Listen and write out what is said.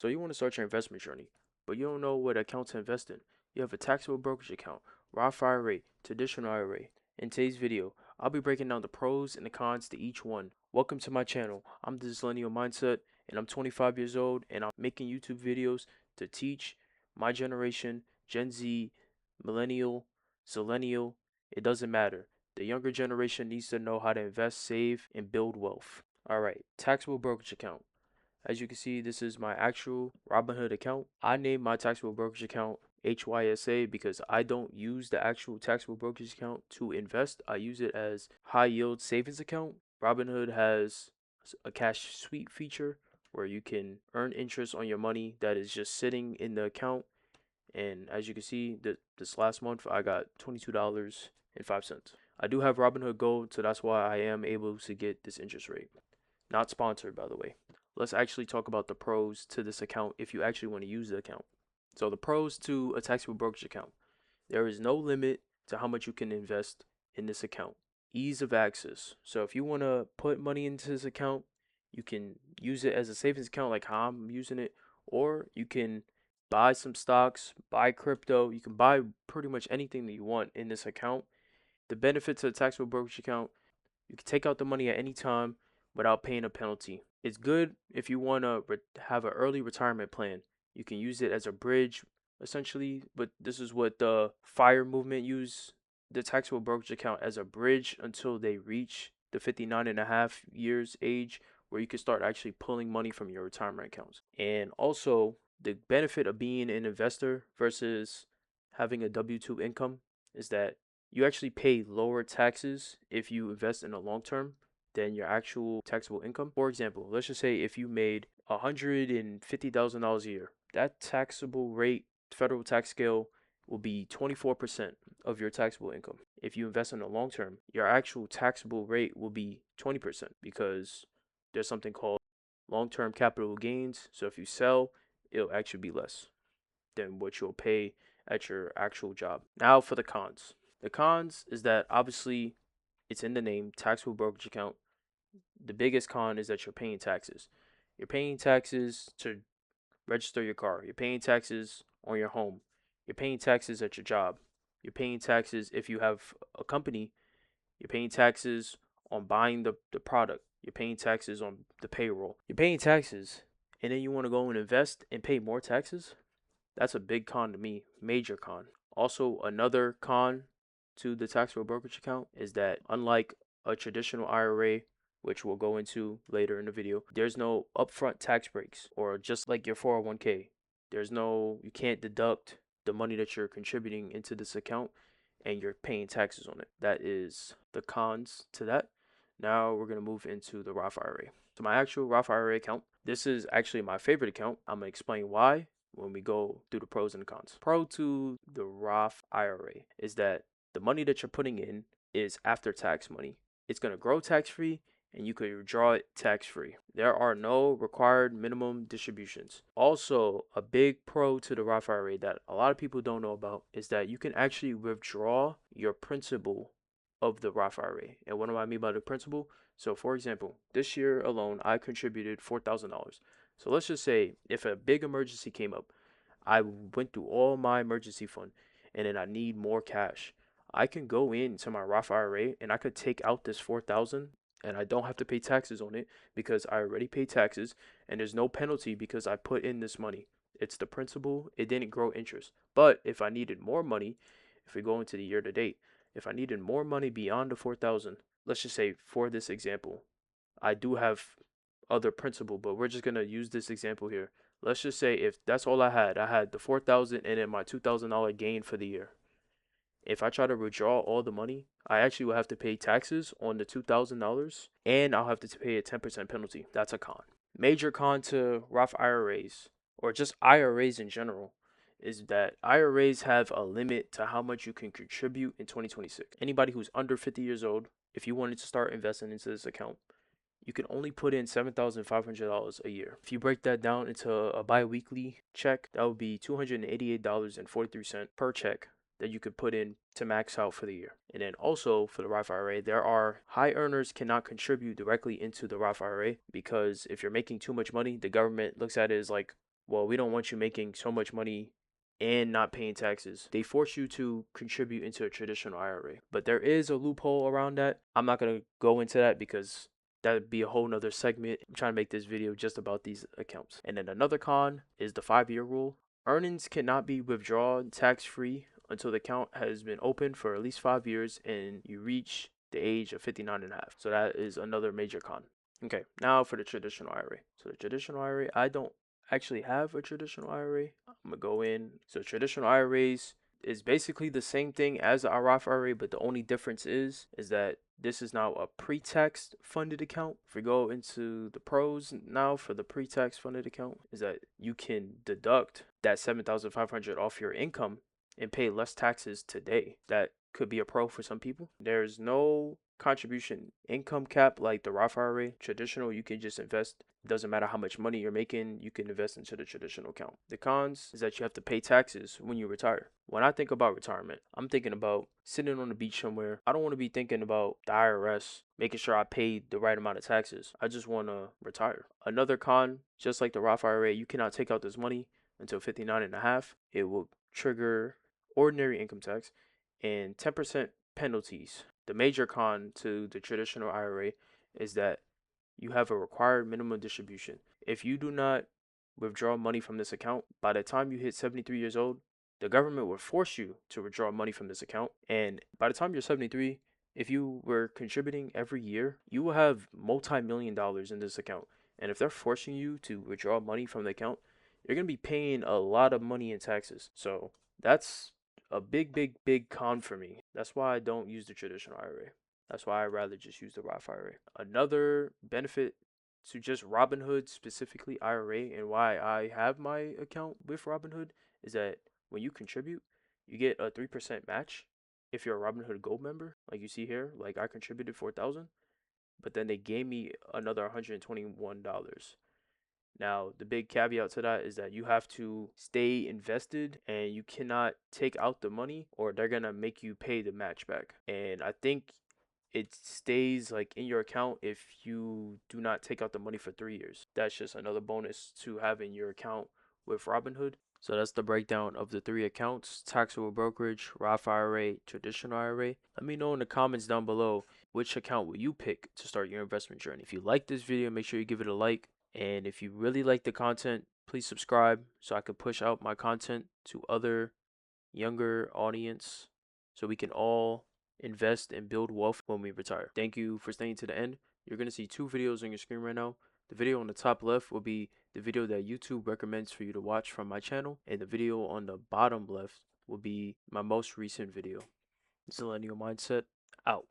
So you want to start your investment journey, but you don't know what account to invest in. You have a taxable brokerage account, Roth IRA, traditional IRA. In today's video, I'll be breaking down the pros and the cons to each one. Welcome to my channel. I'm the Millennial Mindset, and I'm 25 years old, and I'm making YouTube videos to teach my generation, Gen Z, Millennial, Zillennial. It doesn't matter. The younger generation needs to know how to invest, save, and build wealth. Alright, taxable brokerage account. As you can see, this is my actual Robinhood account. I named my taxable brokerage account HYSA because I don't use the actual taxable brokerage account to invest. I use it as high yield savings account. Robinhood has a cash sweep feature where you can earn interest on your money that is just sitting in the account. And as you can see, this last month I got $22.05. I do have Robinhood Gold, so that's why I am able to get this interest rate. Not sponsored, by the way. Let's actually talk about the pros to this account if you actually want to use the account. So the pros to a taxable brokerage account. There is no limit to how much you can invest in this account. Ease of access. So if you want to put money into this account, you can use it as a savings account like how I'm using it, or you can buy some stocks, buy crypto. You can buy pretty much anything that you want in this account. The benefit to the taxable brokerage account, you can take out the money at any time without paying a penalty. It's good if you want to have an early retirement plan. You can use it as a bridge, essentially, but this is what the FIRE movement use the taxable brokerage account as a bridge until they reach the 59.5 years age, where you can start actually pulling money from your retirement accounts. And also, the benefit of being an investor versus having a W-2 income is that you actually pay lower taxes if you invest in the long term than your actual taxable income. For example, let's just say if you made $150,000 a year, that taxable rate, federal tax scale, will be 24% of your taxable income. If you invest in the long term, your actual taxable rate will be 20% because there's something called long-term capital gains. So if you sell, it'll actually be less than what you'll pay at your actual job. Now for the cons. The cons is that obviously it's in the name, taxable brokerage account. The biggest con is that you're paying taxes. You're paying taxes to register your car. You're paying taxes on your home. You're paying taxes at your job. You're paying taxes if you have a company. You're paying taxes on buying the product. You're paying taxes on the payroll. You're paying taxes, and then you want to go and invest and pay more taxes? That's a big con to me, major con. Also, another con to the taxable brokerage account is that unlike a traditional IRA, which we'll go into later in the video, there's no upfront tax breaks, or just like your 401k. You can't deduct the money that you're contributing into this account and you're paying taxes on it. That is the cons to that. Now we're going to move into the Roth IRA. So my actual Roth IRA account, this is actually my favorite account. I'm going to explain why when we go through the pros and the cons. Pro to the Roth IRA is that the money that you're putting in is after tax money. It's going to grow tax free and you could withdraw it tax free. There are no required minimum distributions. Also, a big pro to the Roth IRA that a lot of people don't know about is that you can actually withdraw your principal of the Roth IRA. And what do I mean by the principal? So for example, this year alone, I contributed $4,000. So let's just say if a big emergency came up, I went through all my emergency fund and then I need more cash. I can go into my Roth IRA and I could take out this 4,000 and I don't have to pay taxes on it because I already pay taxes and there's no penalty because I put in this money. It's the principal, it didn't grow interest. But if I needed more money, if we go into the year to date, if I needed more money beyond the 4,000, let's just say for this example, I do have other principal, but we're just gonna use this example here. Let's just say if that's all I had the 4,000 and then my $2,000 gain for the year. If I try to withdraw all the money, I actually will have to pay taxes on the $2,000 and I'll have to pay a 10% penalty. That's a con. Major con to Roth IRAs, or just IRAs in general, is that IRAs have a limit to how much you can contribute in 2026. Anybody who's under 50 years old, if you wanted to start investing into this account, you can only put in $7,500 a year. If you break that down into a bi-weekly check, that would be $288.43 per check that you could put in to max out for the year. And then also for the Roth IRA, there are high earners cannot contribute directly into the Roth IRA because if you're making too much money, the government looks at it as like, well, we don't want you making so much money and not paying taxes. They force you to contribute into a traditional IRA. But there is a loophole around that. I'm not going to go into that because that would be a whole nother segment. I'm trying to make this video just about these accounts. And then another con is the 5-year rule. Earnings cannot be withdrawn tax-free until the account has been open for at least 5 years and you reach the age of 59 and a half. So that is another major con. Okay, now for the traditional IRA. So the traditional IRA, I don't actually have a traditional IRA. I'm gonna go in. So traditional IRAs is basically the same thing as a Roth IRA, but the only difference is that this is now a pre-tax funded account. If we go into the pros now for the pre-tax funded account, is that you can deduct that $7,500 off your income and pay less taxes today. That could be a pro for some people. There's no contribution income cap like the Roth IRA. Traditional, you can just invest. Doesn't matter how much money you're making, you can invest into the traditional account. The cons is that you have to pay taxes when you retire. When I think about retirement, I'm thinking about sitting on the beach somewhere. I don't want to be thinking about the IRS making sure I paid the right amount of taxes. I just want to retire. Another con, just like the Roth IRA, you cannot take out this money until 59 and a half. It will trigger ordinary income tax and 10% penalties. The major con to the traditional IRA is that you have a required minimum distribution. If you do not withdraw money from this account, by the time you hit 73 years old, the government will force you to withdraw money from this account. And by the time you're 73, if you were contributing every year, you will have multi-million dollars in this account. And if they're forcing you to withdraw money from the account, you're going to be paying a lot of money in taxes. So that's a big con for me. That's why I don't use the traditional IRA. That's why I'd rather just use the Roth IRA. Another benefit to just Robinhood, specifically IRA, and why I have my account with Robinhood is that when you contribute, you get a 3% match if you're a Robinhood Gold member. Like you see here, like I contributed $4,000, but then they gave me another $121. Now, the big caveat to that is that you have to stay invested and you cannot take out the money or they're going to make you pay the match back. And I think it stays like in your account if you do not take out the money for 3 years. That's just another bonus to having your account with Robinhood. So that's the breakdown of the 3 accounts: taxable brokerage, Roth IRA, traditional IRA. Let me know in the comments down below which account will you pick to start your investment journey. If you like this video, make sure you give it a like. And if you really like the content, please subscribe so I can push out my content to other younger audience so we can all invest and build wealth when we retire. Thank you for staying to the end. You're going to see 2 videos on your screen right now. The video on the top left will be the video that YouTube recommends for you to watch from my channel, and the video on the bottom left will be my most recent video. Millennial Mindset, out.